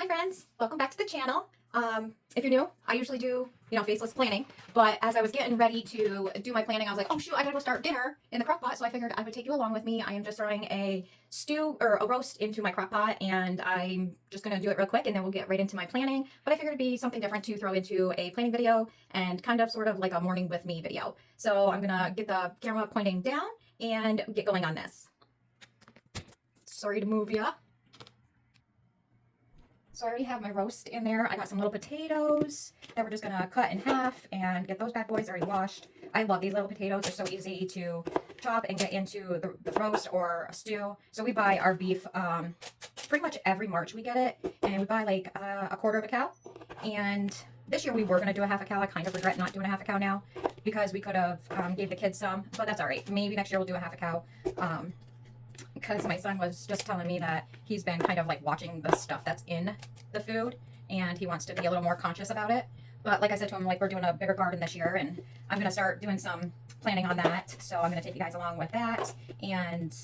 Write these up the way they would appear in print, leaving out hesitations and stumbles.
Hi friends, welcome back to the channel. If you're new, I usually do, faceless planning, but as I was getting ready to do my planning, I was like, oh shoot, I gotta go start dinner in the crock pot, so I figured I would take you along with me. I am just throwing a stew or a roast into my crock pot, and I'm just gonna do it real quick, and then we'll get right into my planning, but I figured it'd be something different to throw into a planning video and kind of sort of like a morning with me video. So I'm gonna get the camera pointing down and get going on this. Sorry to move ya. So I already have my roast in there. I got some little potatoes that we're just gonna cut in half and get those bad boys already washed. I love these little potatoes. They're so easy to chop and get into the roast or a stew. So we buy our beef pretty much every March we get it, and we buy like a quarter of a cow. And this year we were gonna do a half a cow. I kind of regret not doing a half a cow now because we could have gave the kids some, but that's all right. Maybe next year we'll do a half a cow. Because my son was just telling me that he's been kind of like watching the stuff that's in the food and he wants to be a little more conscious about it. But like I said to him, like, we're doing a bigger garden this year and I'm going to start doing some planning on that. So I'm going to take you guys along with that, and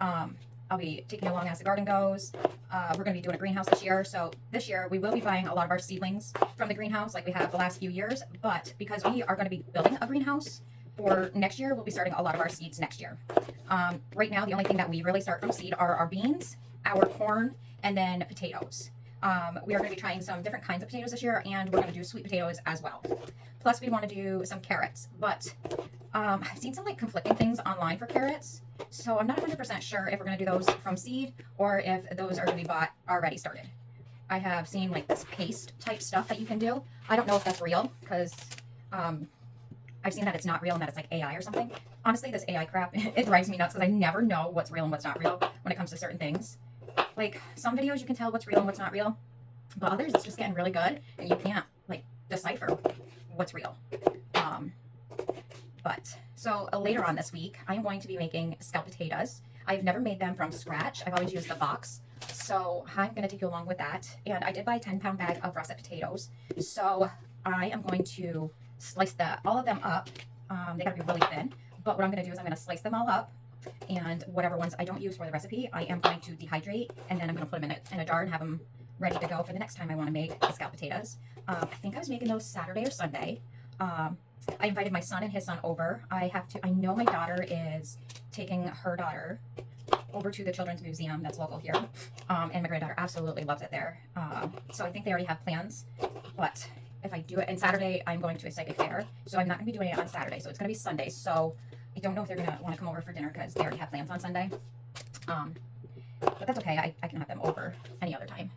I'll be taking you along as the garden goes. We're going to be doing a greenhouse this year. So this year we will be buying a lot of our seedlings from the greenhouse like we have the last few years. But because we are going to be building a greenhouse for next year, we'll be starting a lot of our seeds next year. Right now, the only thing that we really start from seed are our beans, our corn, and then potatoes. We are going to be trying some different kinds of potatoes this year, and we're going to do sweet potatoes as well. Plus, we want to do some carrots, but I've seen some like conflicting things online for carrots, so I'm not 100% sure if we're going to do those from seed or if those are going to be bought already started. I have seen like this paste type stuff that you can do. I don't know if that's real because I've seen that it's not real and that it's like AI or something. Honestly, this AI crap, it drives me nuts because I never know what's real and what's not real when it comes to certain things. Like, some videos you can tell what's real and what's not real, but others it's just getting really good and you can't, like, decipher what's real. So later on this week, I'm going to be making scalloped potatoes. I've never made them from scratch. I've always used the box. So I'm going to take you along with that. And I did buy a 10-pound bag of russet potatoes. So I am going to slice all of them up. They gotta be really thin, but what I'm gonna do is I'm gonna slice them all up, and whatever ones I don't use for the recipe, I am going to dehydrate, and then I'm gonna put them in a jar and have them ready to go for the next time I want to make the scalloped potatoes. I think I was making those Saturday or Sunday. I invited my son and his son over. I know my daughter is taking her daughter over to the Children's Museum that's local here, and my granddaughter absolutely loves it there. So I think they already have plans, but if I do it, and Saturday I'm going to a psychic fair, so I'm not going to be doing it on Saturday, so it's going to be Sunday. So I don't know if they're going to want to come over for dinner because they already have plans on Sunday. But that's okay. I can have them over any other time.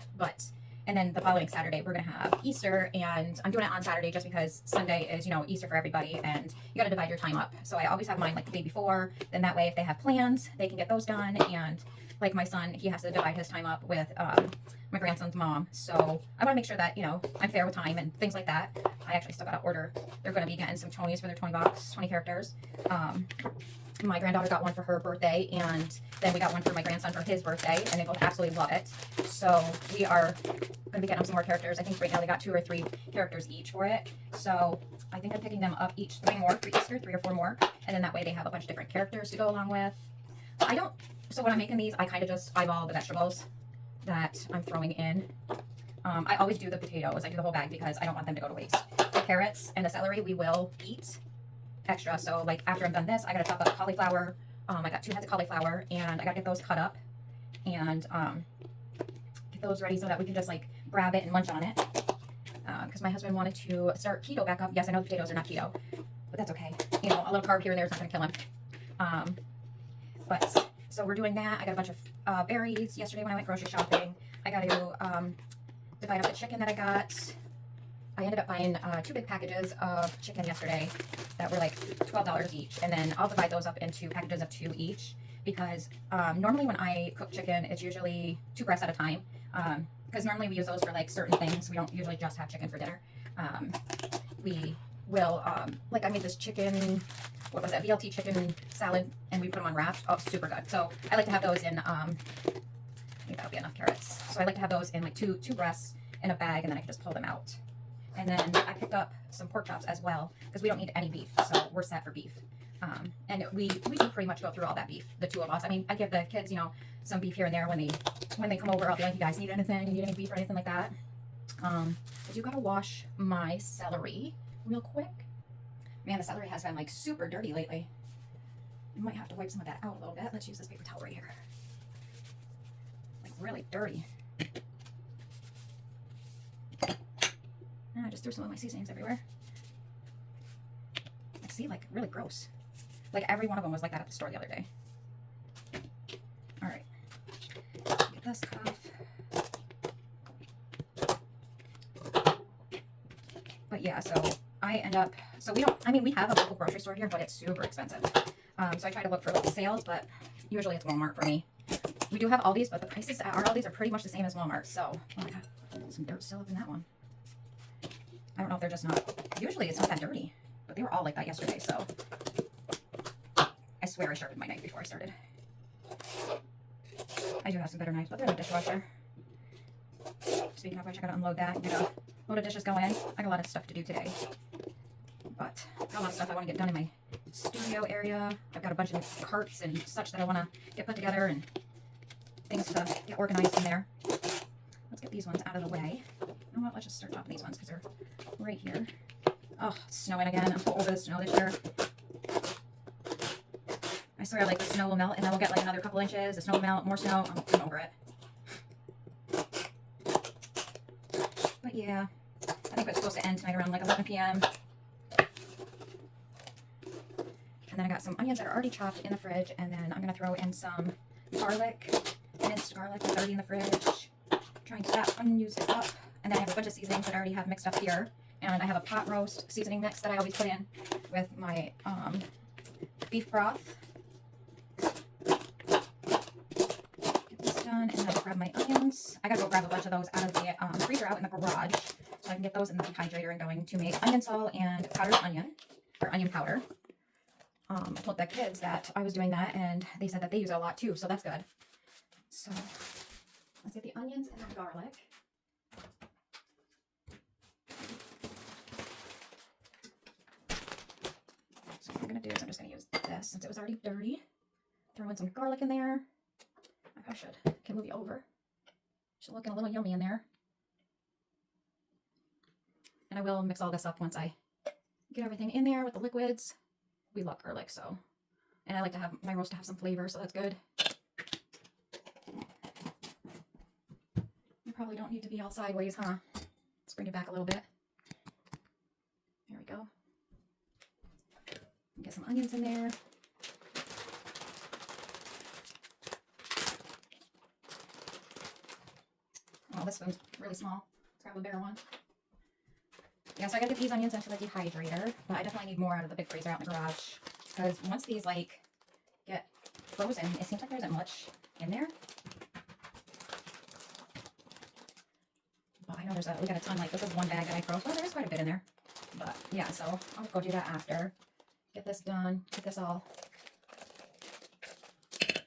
And then the following Saturday we're going to have Easter, and I'm doing it on Saturday just because Sunday is, Easter for everybody, and you got to divide your time up. So I always have mine like the day before, then that way if they have plans, they can get those done. And like my son, he has to divide his time up with my grandson's mom. So I want to make sure that, I'm fair with time and things like that. I actually still got to order. They're going to be getting some chonies for their 20 bucks, 20 characters. My granddaughter got one for her birthday, and then we got one for my grandson for his birthday, and they both absolutely love it. So we are going to be getting them some more characters. I think right now they got 2 or 3 characters each for it. So I think I'm picking them up each 3 more for Easter, 3 or 4 more. And then that way they have a bunch of different characters to go along with. So when I'm making these, I kind of just eyeball the vegetables that I'm throwing in. I always do the potatoes. I do the whole bag because I don't want them to go to waste. The carrots and the celery we will eat extra. So like after I'm done this, I got to chop up cauliflower. I got 2 heads of cauliflower, and I got to get those cut up and get those ready so that we can just like grab it and munch on it. Because my husband wanted to start keto back up. Yes, I know potatoes are not keto, but that's okay. A little carb here and there is not going to kill him. So we're doing that. I got a bunch of berries yesterday when I went grocery shopping. I got to divide up the chicken that I got. I ended up buying 2 big packages of chicken yesterday that were like $12 each. And then I'll divide those up into packages of 2 each because normally when I cook chicken, it's usually 2 breasts at a time. Because normally we use those for like certain things. We don't usually just have chicken for dinner. We will, like I made this chicken, what was that, BLT chicken salad, and we put them on wraps. Oh, super good. So I like to have those in, I think that'll be enough carrots. So I like to have those in like two breasts in a bag, and then I can just pull them out. And then I picked up some pork chops as well because we don't need any beef, so we're set for beef. And we do pretty much go through all that beef, the two of us. I mean, I give the kids, you know, some beef here and there when they come over. I'll be like, you guys need anything? You need any beef or anything like that? I do gotta wash my celery real quick. Man, the celery has been like super dirty lately. I might have to wipe some of that out a little bit. Let's use this paper towel right here. Like really dirty. I just threw some of my seasonings everywhere. I see, like really gross. Like every one of them was like that at the store the other day. All right, get this off. But yeah, so I end up, so we don't, I mean, we have a local grocery store here, but it's super expensive. So I try to look for like sales, but usually it's Walmart for me. We do have Aldi's, but the prices at our Aldi's are pretty much the same as Walmart. So, oh my God, some dirt still up in that one. I don't know if they're just not, usually it's not that dirty, but they were all like that yesterday. So I swear I sharpened my knife before I started. I do have some better knives, but they're in the dishwasher. Speaking of which, I gotta unload that and get a load of dishes going. I got a lot of stuff to do today, but I got a lot of stuff I want to get done in my studio area. I've got a bunch of carts and such that I want to get put together and things to get organized in there. Let's get these ones out of the way. You know what? Let's just start chopping these ones because they're right here. Oh, it's snowing again. I'm so over the snow this year. I swear, like, the snow will melt and then we'll get like another couple inches. The snow will melt, more snow. I'm over it. But yeah, I think it's supposed to end tonight around like 11 p.m. And then I got some onions that are already chopped in the fridge, and then I'm going to throw in some garlic, minced garlic that's already in the fridge. Trying to get that unused up. And then I have a bunch of seasonings that I already have mixed up here. And I have a pot roast seasoning mix that I always put in with my beef broth. Get this done, and then I'll grab my onions. I gotta go grab a bunch of those out of the freezer out in the garage, so I can get those in the dehydrator and going to make onion salt and powdered onion, or onion powder. I told the kids that I was doing that, and they said that they use it a lot too, so that's good. So let's get the onions and the garlic. So what I'm going to do is I'm just going to use this since it was already dirty. Throw in some garlic in there. I can move you over. Should looking a little yummy in there. And I will mix all this up once I get everything in there with the liquids. We love garlic, so. And I like to have my roast to have some flavor, so that's good. You probably don't need to be all sideways, huh? Let's bring it back a little bit. There we go. Get some onions in there. Oh, this one's really small. Let's grab a bigger one. Yeah, so I gotta get these onions into the dehydrator, but I definitely need more out of the big freezer out in the garage. Because once these like get frozen, it seems like there isn't much in there. But I know we got a ton, like this is one bag that I froze. Well, there is quite a bit in there. But yeah, so I'll go do that after. Get this done, get this all,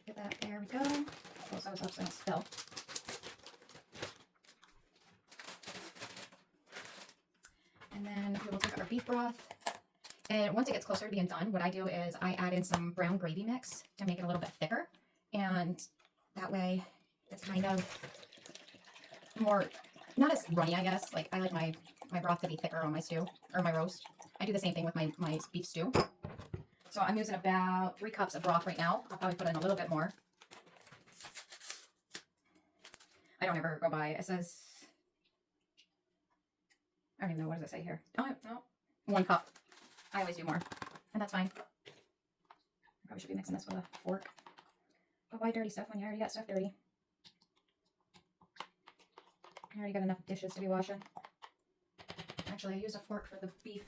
get that, there we go. Close those up so I don't spill. And then we will take our beef broth. And once it gets closer to being done, what I do is I add in some brown gravy mix to make it a little bit thicker. And that way it's kind of more, not as runny, I guess. Like I like my broth to be thicker on my stew, or my roast. I do the same thing with my beef stew. So I'm using about 3 cups of broth right now. I'll probably put in a little bit more. I don't ever go by, it says, I don't even know, what does it say here? Oh, no, 1 cup. I always do more, and that's fine. I probably should be mixing this with a fork. But why dirty stuff when you already got stuff dirty? I already got enough dishes to be washing. Actually, I used a fork for the beef.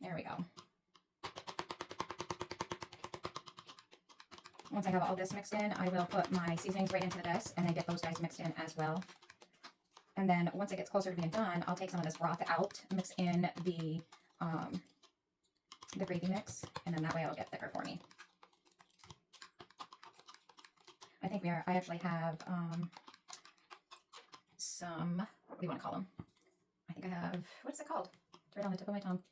There we go. Once I have all this mixed in, I will put my seasonings right into this and then get those guys mixed in as well. And then once it gets closer to being done, I'll take some of this broth out, mix in the gravy mix, and then that way it'll get thicker for me. I think I actually have some, what do you want to call them? I think I have, what is it called? It's right on the tip of my tongue.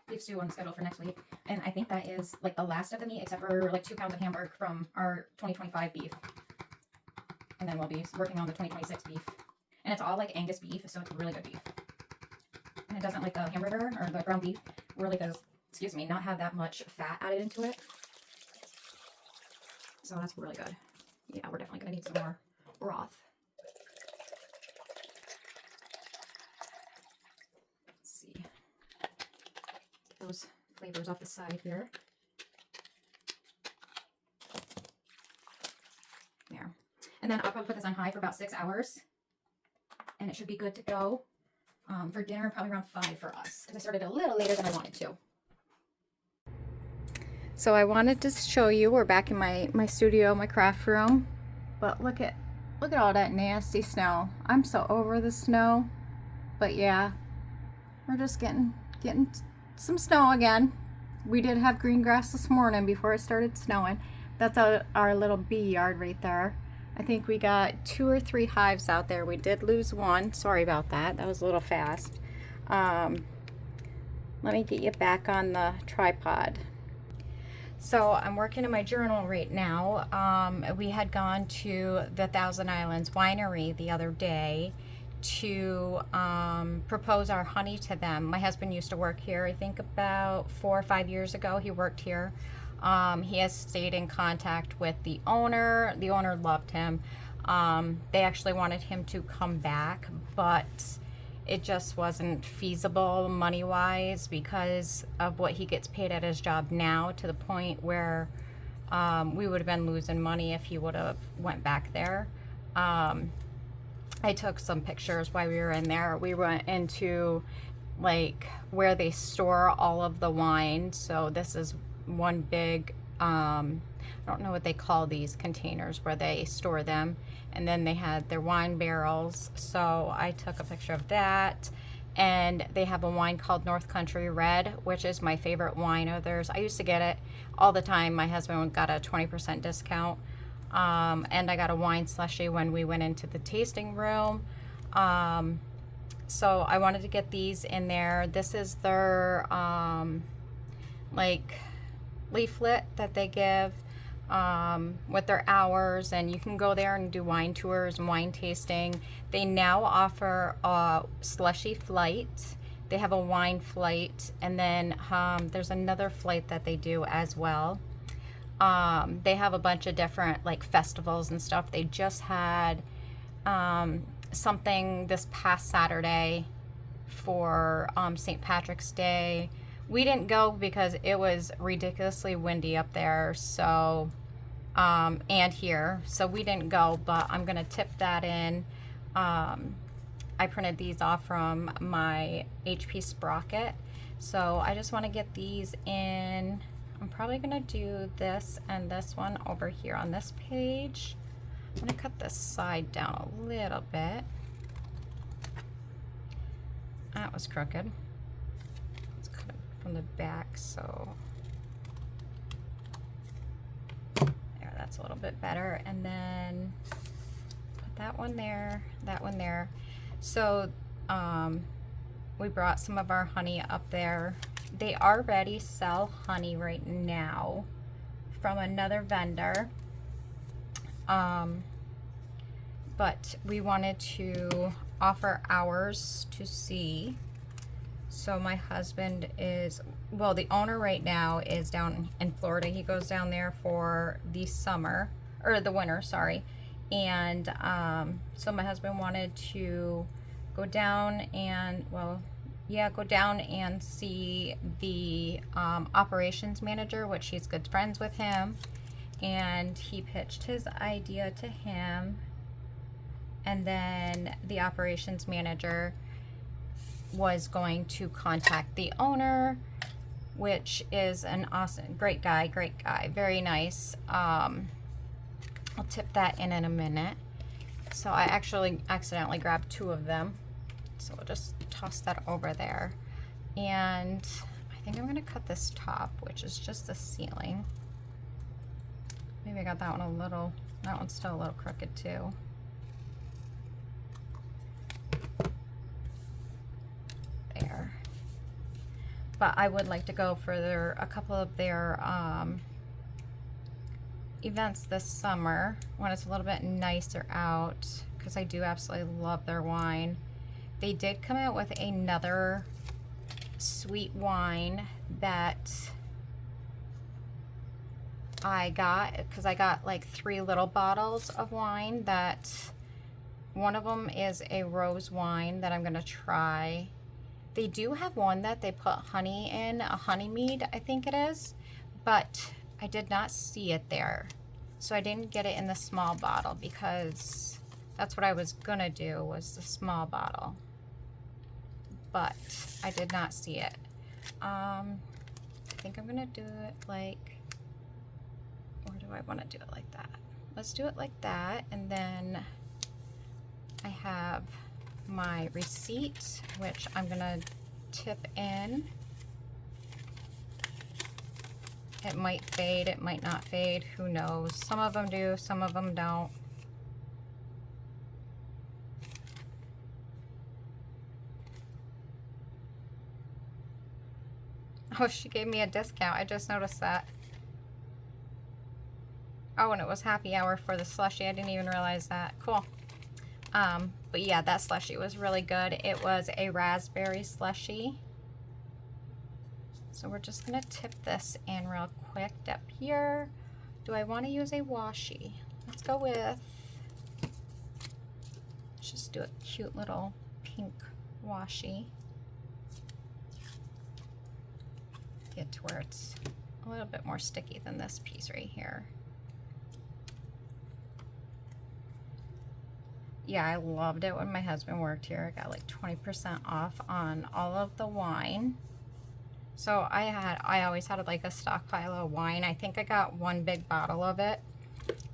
beef stew on schedule for next week. And I think that is like the last of the meat, except for like 2 pounds of hamburger from our 2025 beef. And then we'll be working on the 2026 beef. And it's all like Angus beef, so it's really good beef. And it doesn't, like the hamburger or the ground beef really does, excuse me, not have that much fat added into it. So that's really good. Yeah, we're definitely going to need some more broth. Let's see. Get those flavors off the side here. There. And then I'll probably put this on high for about 6 hours. And it should be good to go for dinner, probably around 5 for us. Because I started a little later than I wanted to. So I wanted to show you, we're back in my studio, my craft room. But look at all that nasty snow. I'm so over the snow. But yeah, we're just getting some snow again. We did have green grass this morning before it started snowing. That's our little bee yard right there. I think we got 2 or 3 hives out there. We did lose one. Sorry about that. That was a little fast. Let me get you back on the tripod. So I'm working in my journal right now. We had gone to the Thousand Islands Winery the other day to propose our honey to them. My husband used to work here, I think about 4 or 5 years ago. He worked here. He has stayed in contact with the owner. The owner loved him. They actually wanted him to come back, but it just wasn't feasible money-wise because of what he gets paid at his job now, to the point where we would have been losing money if he would have went back there. I took some pictures while we were in there. We went into like where they store all of the wine. So this is one big, I don't know what they call these containers where they store them. And then they had their wine barrels. So I took a picture of that. And they have a wine called North Country Red, which is my favorite wine of theirs. I used to get it all the time. My husband got a 20% discount. And I got a wine slushie when we went into the tasting room. So I wanted to get these in there. This is their like leaflet that they give with their hours, and you can go there and do wine tours and wine tasting. They now offer a slushy flight. They have a wine flight, and then there's another flight that they do as well. They have a bunch of different like festivals and stuff. They just had something this past Saturday for St. Patrick's Day. We didn't go because it was ridiculously windy up there, so and here, so we didn't go, but I'm gonna tip that in. I printed these off from my HP Sprocket, so I just want to get these in. I'm probably gonna do this and this one over here on this page. I'm gonna cut this side down a little bit. That was crooked. Let's cut it from the back, so there, that's a little bit better. And then put that one there, that one there. So we brought some of our honey up there. They already sell honey right now from another vendor, but we wanted to offer ours to see. So my husband is, well, the owner right now is down in Florida. He goes down there for the summer, or the winter, sorry. And so my husband wanted to go down and, well, yeah, go down and see the operations manager, which he's good friends with him. And he pitched his idea to him. And then the operations manager was going to contact the owner, which is an awesome, great guy, very nice. I'll tip that in a minute. So I actually accidentally grabbed 2 of them. So we'll just toss that over there. And I think I'm gonna cut this top, which is just the ceiling. Maybe I got that one a little, that one's still a little crooked too. There. but I would like to go for a couple of their events this summer when it's a little bit nicer out, because I do absolutely love their wine. They did come out with another sweet wine that I got, because I got like 3 little bottles of wine. That one of them is a rose wine that I'm gonna try. They do have one that they put honey in, a honey mead, I think it is, but I did not see it there. So I didn't get it in the small bottle, because that's what I was gonna do, was the small bottle. But I did not see it. I think I'm gonna do it like, or do I want to do it like that? Let's do it like that, and then I have my receipt, which I'm gonna tip in. It might fade, it might not fade, who knows? Some of them do, some of them don't. Oh, she gave me a discount. I just noticed that. Oh, and it was happy hour for the slushie. I didn't even realize that. Cool. But yeah, that slushie was really good. It was a raspberry slushie. So we're just gonna tip this in real quick up here. Do I want to use a washi? Let's go with, let's just do a cute little pink washi. Get to where it's a little bit more sticky than this piece right here. Yeah, I loved it when my husband worked here. I got like 20% off on all of the wine. So I always had like a stockpile of wine. I think I got 1 big bottle of it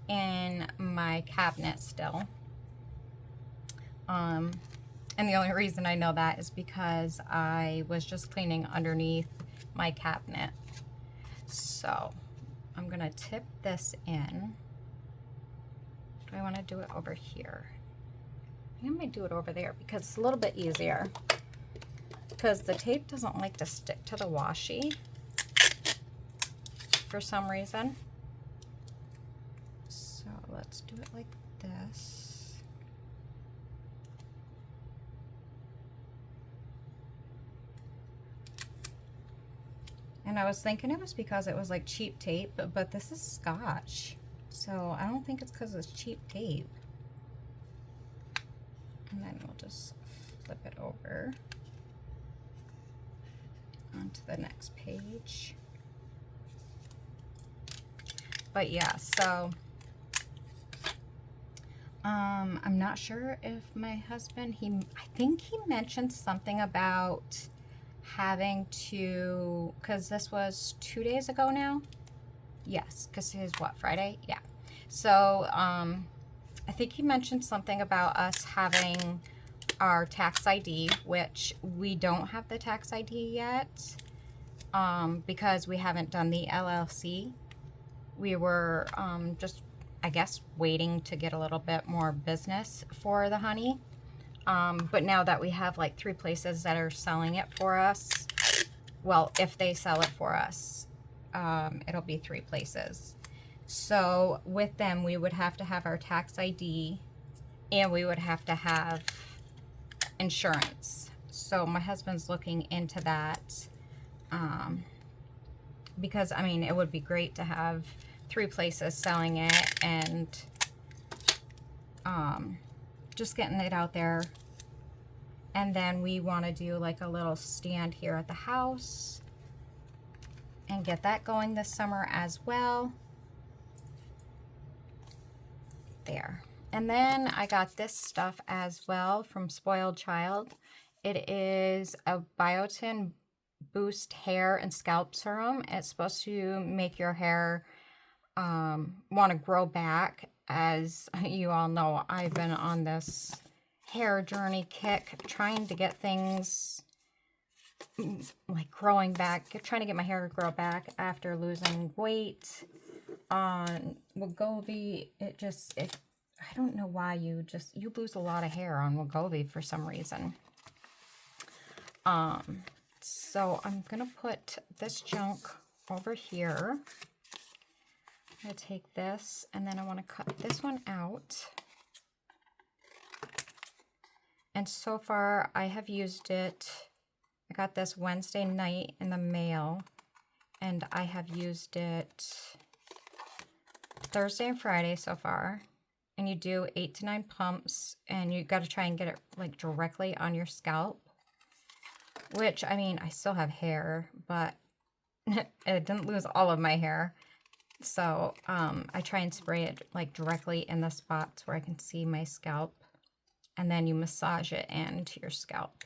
in my cabinet still. And the only reason I know that is because I was just cleaning underneath my cabinet. So I'm gonna tip this in. Do I want to do it over here? I might do it over there because it's a little bit easier, because the tape doesn't like to stick to the washi for some reason. So let's do it like this. And I was thinking it was because it was like cheap tape, but this is Scotch. So I don't think it's because it's cheap tape. And then we'll just flip it over onto the next page. But yeah, so I'm not sure if my husband, I think he mentioned something about having to, because this was 2 days ago now. Yes, because it is what, Friday? Yeah. So I think he mentioned something about us having our tax ID, which we don't have the tax ID yet, because we haven't done the LLC. We were just, I guess, waiting to get a little bit more business for the honey. But now that we have like 3 places that are selling it for us, well, if they sell it for us, it'll be 3 places. So with them, we would have to have our tax ID, and we would have to have insurance. So my husband's looking into that, because I mean, it would be great to have 3 places selling it, and just getting it out there. And then we want to do like a little stand here at the house and get that going this summer as well. There. And then I got this stuff as well from Spoiled Child. It is a Biotin Boost Hair and Scalp Serum. It's supposed to make your hair want to grow back. As you all know, I've been on this hair journey kick, trying to get things like growing back, trying to get my hair to grow back after losing weight. On Wegovy, I don't know why you lose a lot of hair on Wegovy for some reason. So I'm gonna put this junk over here. I'm gonna take this and then I want to cut this one out. And so far I have used it. I got this Wednesday night in the mail and I have used it Thursday and Friday so far. And you do 8 to 9 pumps and you got to try and get it like directly on your scalp. Which, I mean, I still have hair, but it didn't lose all of my hair. So I try and spray it like directly in the spots where I can see my scalp. And then you massage it into your scalp.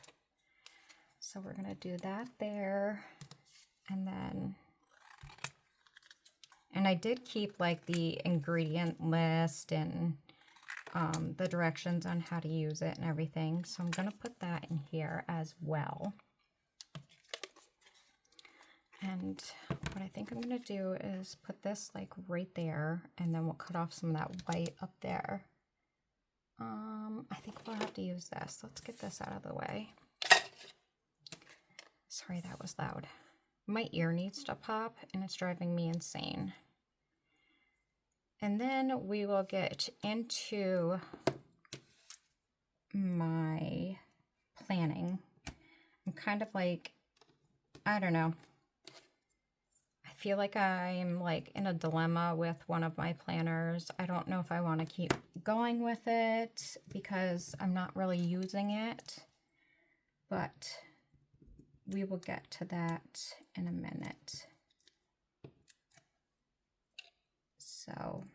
So we're going to do that there. And then, and I did keep like the ingredient list and the directions on how to use it and everything. So I'm going to put that in here as well. And what I think I'm going to do is put this like right there, and then we'll cut off some of that white up there. I think we'll have to use this. Let's get this out of the way. Sorry, that was loud. My ear needs to pop and it's driving me insane. And then we will get into my planning. I'm kind of like, I don't know. I feel like I'm like in a dilemma with one of my planners. I don't know if I want to keep going with it because I'm not really using it, but we will get to that in a minute. So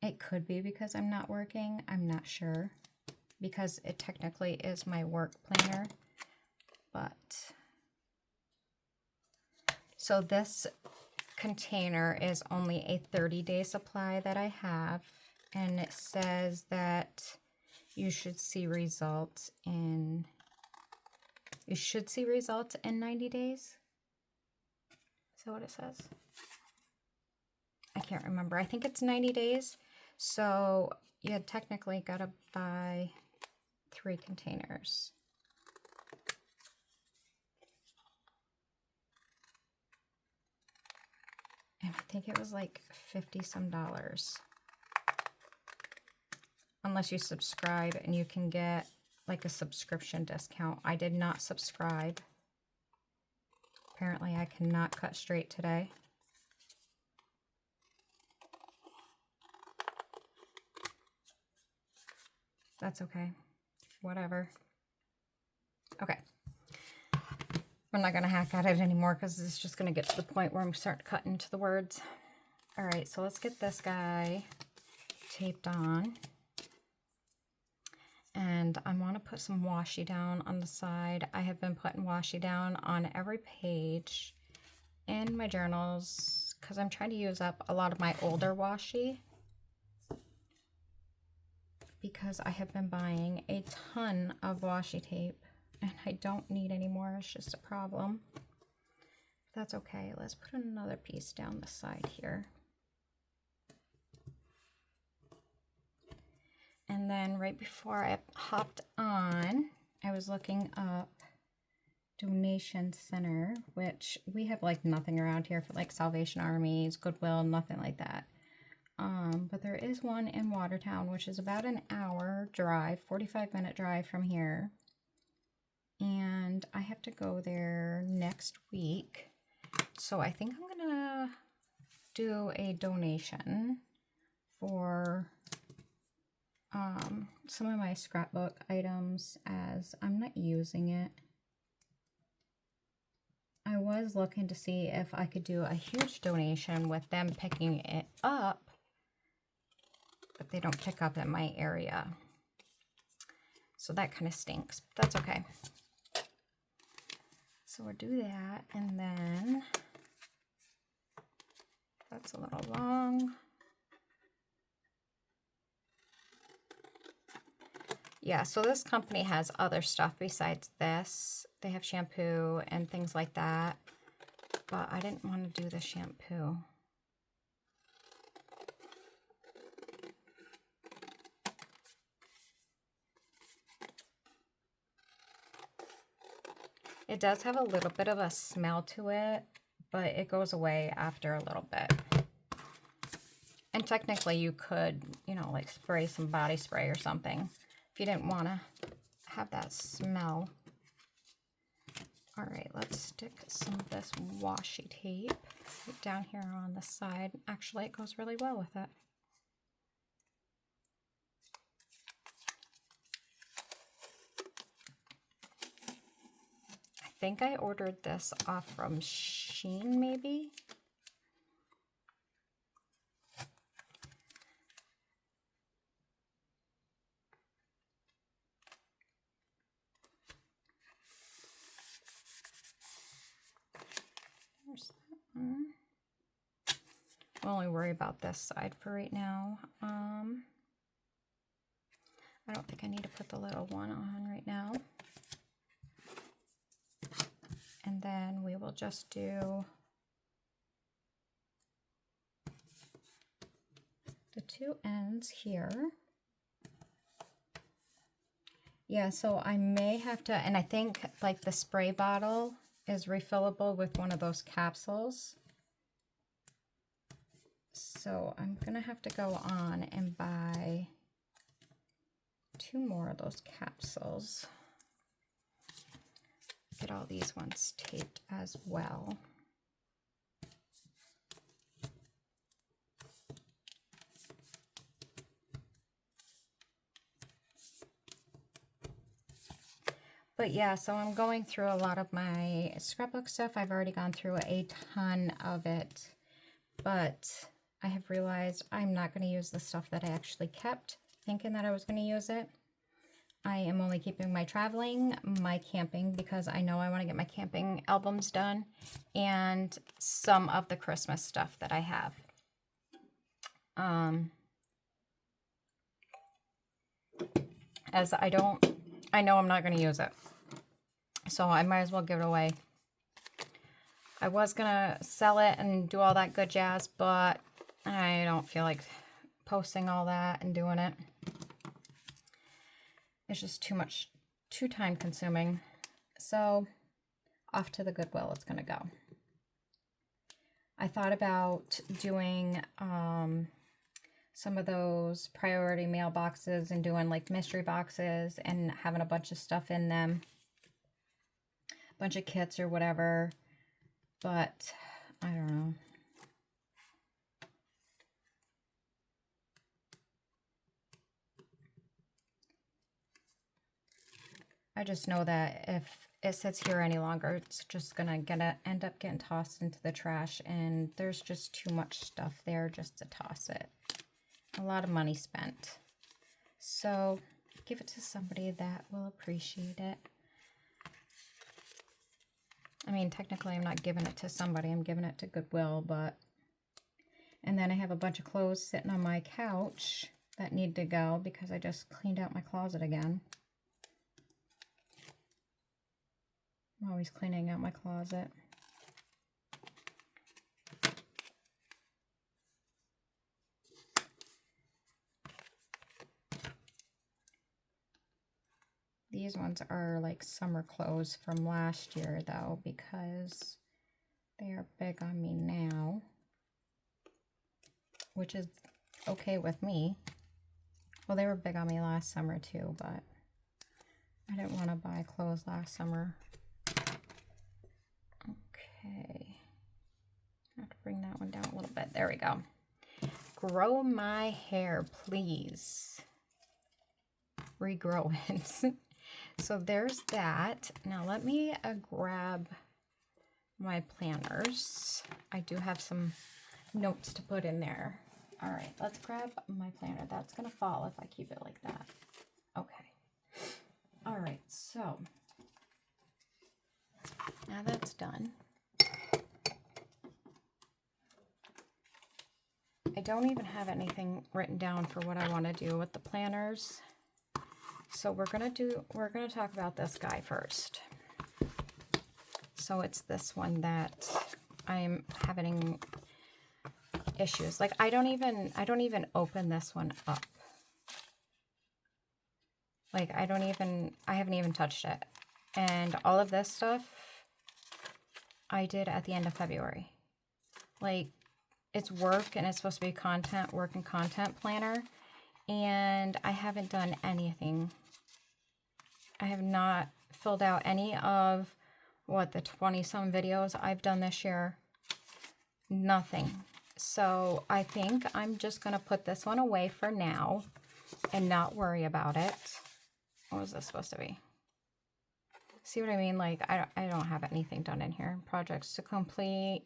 it could be because I'm not working. I'm not sure because it technically is my work planner. But so this container is only a 30-day supply that I have, and it says that you should see results in 90 days. Is that what it says? I can't remember. I think it's 90 days. So you technically got to buy 3 containers. And I think it was like $50 some. Unless you subscribe and you can get like a subscription discount. I did not subscribe. Apparently I cannot cut straight today. That's okay. Whatever. Okay. I'm not going to hack at it anymore because it's just going to get to the point where I'm starting to cut into the words. All right, so let's get this guy taped on. And I want to put some washi down on the side. I have been putting washi down on every page in my journals because I'm trying to use up a lot of my older washi. Because I have been buying a ton of washi tape. And I don't need any more, it's just a problem. That's okay, let's put another piece down the side here. And then right before I hopped on, I was looking up Donation Center, which we have like nothing around here for like Salvation Armies, Goodwill, nothing like that. But there is one in Watertown, which is about an hour drive, 45-minute drive from here. And I have to go there next week. So I think I'm gonna do a donation for some of my scrapbook items as I'm not using it. I was looking to see if I could do a huge donation with them picking it up, but they don't pick up in my area. So that kind of stinks, but that's okay. So we'll do that, and then that's a little long. Yeah, so this company has other stuff besides this. They have shampoo and things like that, but I didn't want to do the shampoo. It does have a little bit of a smell to it, but it goes away after a little bit. And technically you could, you know, like spray some body spray or something if you didn't want to have that smell. All right, let's stick some of this washi tape down here on the side. Actually, it goes really well with it. I think I ordered this off from Shein, maybe. There's that one. I'll only worry about this side for right now. I don't think I need to put the little one on right now. And then we will just do the two ends here. Yeah, so I may have to, and I think like the spray bottle is refillable with one of those capsules. So I'm gonna have to go on and buy 2 more of those capsules. Get all these ones taped as well. But yeah, so I'm going through a lot of my scrapbook stuff. I've already gone through a ton of it, but I have realized I'm not going to use the stuff that I actually kept thinking that I was going to use it. I am only keeping my traveling, my camping, because I know I want to get my camping albums done, and some of the Christmas stuff that I have. As I know I'm not going to use it, so I might as well give it away. I was going to sell it and do all that good jazz, but I don't feel like posting all that and doing it. It's just too time consuming. So off to the Goodwill it's going to go. I thought about doing some of those priority mail boxes and doing like mystery boxes and having a bunch of stuff in them. A bunch of kits or whatever. But I don't know. I just know that if it sits here any longer, it's just gonna end up getting tossed into the trash, and there's just too much stuff there just to toss it. A lot of money spent. So give it to somebody that will appreciate it. I mean, technically I'm not giving it to somebody, I'm giving it to Goodwill, but... And then I have a bunch of clothes sitting on my couch that need to go because I just cleaned out my closet again. I'm always cleaning out my closet. These ones are like summer clothes from last year though, because they are big on me now, which is okay with me. Well, they were big on me last summer too, but I didn't want to buy clothes last summer. Okay, I have to bring that one down a little bit. There we go. Grow my hair, please. Regrow it. So there's that. Now let me grab my planners. I do have some notes to put in there. All right, let's grab my planner. That's gonna fall if I keep it like that. Okay. All right, so now that's done. I don't even have anything written down for what I want to do with the planners. So we're gonna talk about this guy first. So it's this one that I'm having issues. Like I don't even open this one up. Like I haven't even touched it. And all of this stuff I did at the end of February. Like, it's work and it's supposed to be content, work and content planner. And I haven't done anything. I have not filled out any of what the 20-some videos I've done this year. Nothing. So I think I'm just going to put this one away for now and not worry about it. What was this supposed to be? See what I mean? Like, I don't have anything done in here. Projects to complete.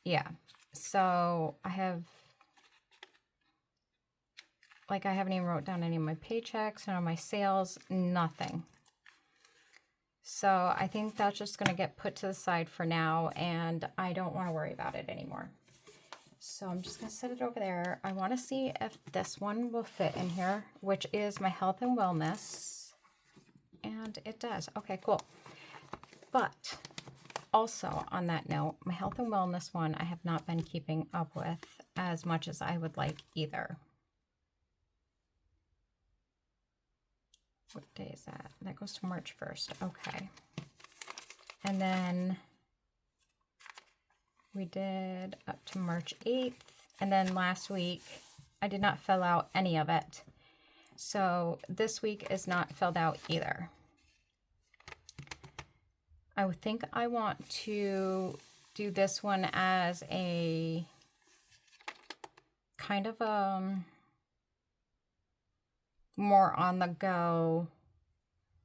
Yeah. So I have, like, I haven't even wrote down any of my paychecks, none of my sales, nothing. So I think that's just going to get put to the side for now, and I don't want to worry about it anymore. So I'm just going to set it over there. I want to see if this one will fit in here, which is my health and wellness. And it does. Okay, cool. But also on that note, my health and wellness one, I have not been keeping up with as much as I would like either. What day is that? That goes to March 1st. Okay. And then we did up to March 8th. And then last week, I did not fill out any of it. So this week is not filled out either. I would think I want to do this one as a kind of more on the go,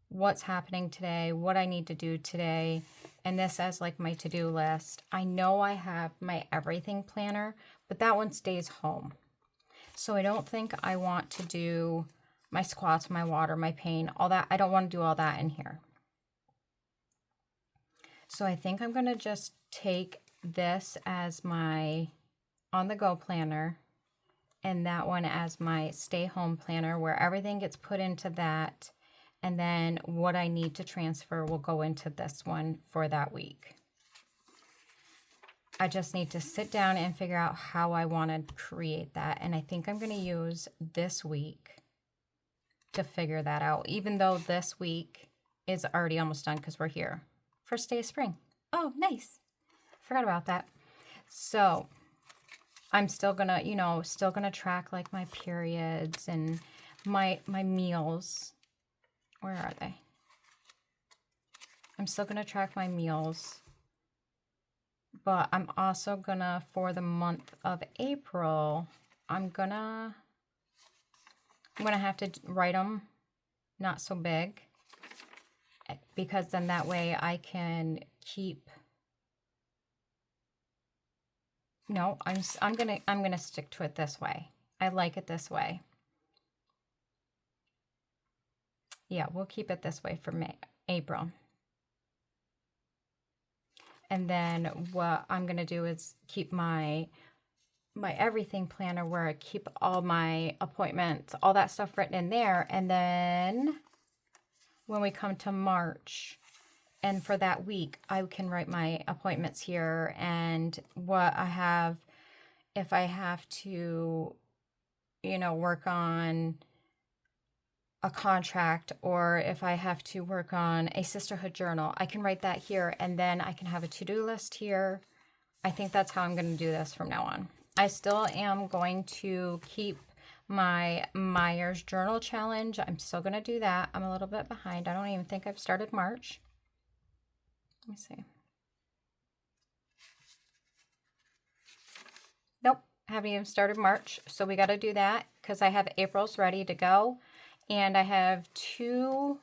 what's happening today, what I need to do today, and this as like my to-do list. I know I have my everything planner, but that one stays home. So I don't think I want to do my squats, my water, my pain, all that. I don't want to do all that in here. So I think I'm going to just take this as my on-the-go planner and that one as my stay-home planner, where everything gets put into that, and then what I need to transfer will go into this one for that week. I just need to sit down and figure out how I want to create that, and I think I'm going to use this week to figure that out, even though this week is already almost done because we're here. First day of spring. Oh, nice. Forgot about that. So I'm still gonna, still gonna track like my periods and my meals. Where are they? I'm still gonna track my meals. But I'm also gonna, for the month of April, I'm gonna have to write them not so big, because then that way I can keep. No, I'm gonna stick to it this way. I like it this way. Yeah, we'll keep it this way for April. And then what I'm gonna do is keep my everything planner, where I keep all my appointments, all that stuff written in there. And then when we come to March, and for that week, I can write my appointments here and what I have, if I have to, work on a contract, or if I have to work on a sisterhood journal, I can write that here, and then I can have a to-do list here. I think that's how I'm going to do this from now on. I still am going to keep my Myers Journal Challenge. I'm still going to do that. I'm a little bit behind. I don't even think I've started March. Let me see. Nope, haven't even started March. So we got to do that because I have April's ready to go. And I have two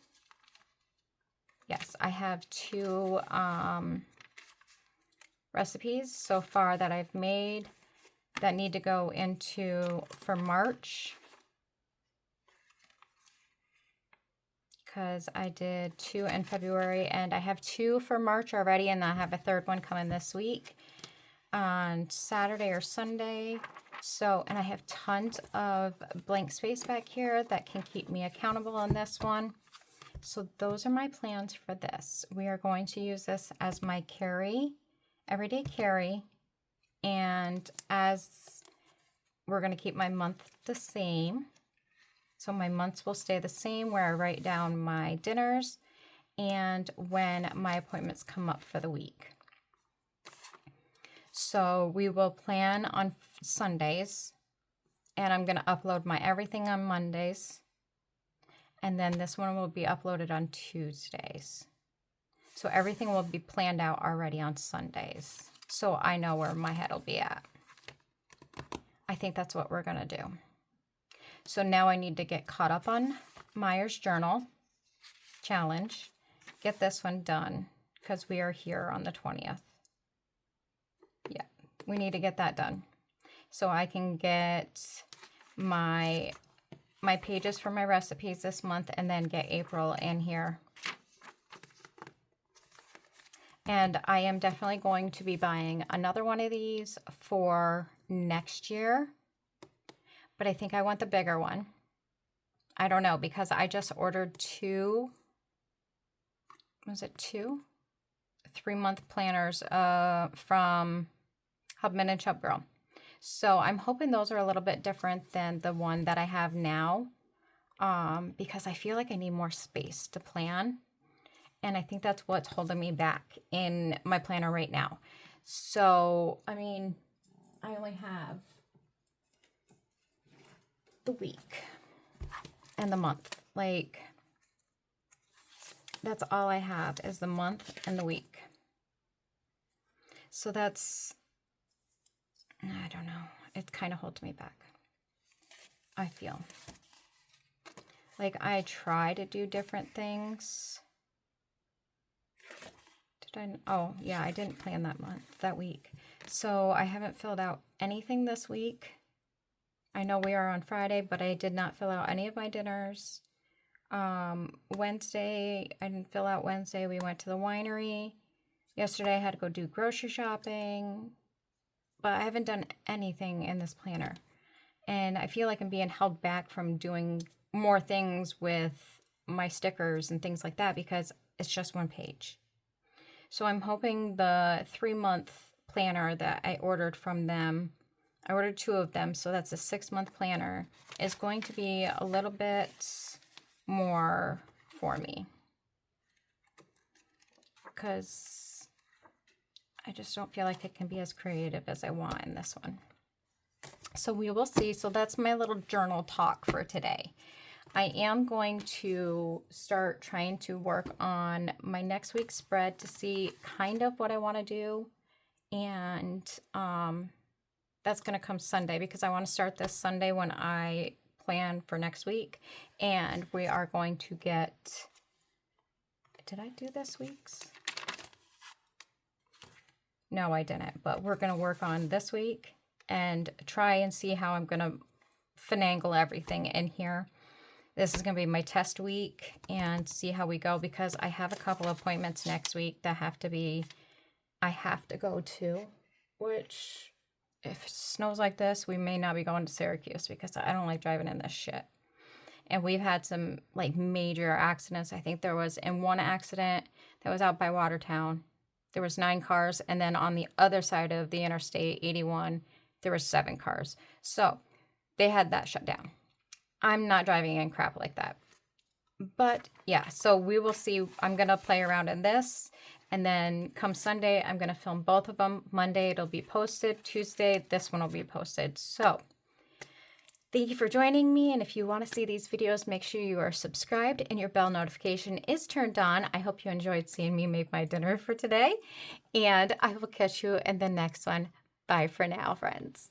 recipes so far that I've made that need to go into for March, because I did 2 in February, and I have 2 for March already, and I have a third one coming this week on Saturday or Sunday. So, and I have tons of blank space back here that can keep me accountable on this one. So those are my plans for this. We are going to use this as my carry, everyday carry, and as we're going to keep my month the same. So my months will stay the same, where I write down my dinners and when my appointments come up for the week. So we will plan on Sundays, and I'm going to upload my everything on Mondays. And then this one will be uploaded on Tuesdays. So everything will be planned out already on Sundays. So I know where my head will be at. I think that's what we're going to do. So now I need to get caught up on Myers Journal challenge. Get this one done because we are here on the 20th. Yeah, we need to get that done. So I can get my pages for my recipes this month and then get April in here. And I am definitely going to be buying another one of these for next year. But I think I want the bigger one. I don't know, because I just ordered 2, was it 2? 3-month planners from Hubman and Chub Girl. So I'm hoping those are a little bit different than the one that I have now, because I feel like I need more space to plan. And I think that's what's holding me back in my planner right now. So, I mean, I only have the week and the month. Like, that's all I have is the month and the week. So that's, I don't know. It kind of holds me back, I feel. Like, I try to do different things. Oh, yeah, I didn't plan that week. So I haven't filled out anything this week. I know we are on Friday, but I did not fill out any of my dinners. Wednesday, I didn't fill out Wednesday. We went to the winery. Yesterday, I had to go do grocery shopping. But I haven't done anything in this planner. And I feel like I'm being held back from doing more things with my stickers and things like that because it's just one page. So I'm hoping the 3-month planner that I ordered from them, I ordered 2 of them, so that's a 6-month planner, is going to be a little bit more for me. Because I just don't feel like it can be as creative as I want in this one. So we will see. So that's my little journal talk for today. I am going to start trying to work on my next week's spread to see kind of what I want to do. And that's going to come Sunday because I want to start this Sunday when I plan for next week. And we are going to get, did I do this week's? No, I didn't. But we're going to work on this week and try and see how I'm going to finagle everything in here. This is going to be my test week and see how we go because I have a couple appointments next week that I have to go to, which if it snows like this, we may not be going to Syracuse because I don't like driving in this shit. And we've had some like major accidents. I think there was in one accident that was out by Watertown, there was 9 cars. And then on the other side of the Interstate 81, there were 7 cars. So they had that shut down. I'm not driving in crap like that. But yeah, so we will see. I'm going to play around in this. And then come Sunday, I'm going to film both of them. Monday, it'll be posted. Tuesday, this one will be posted. So thank you for joining me. And if you want to see these videos, make sure you are subscribed and your bell notification is turned on. I hope you enjoyed seeing me make my dinner for today. And I will catch you in the next one. Bye for now, friends.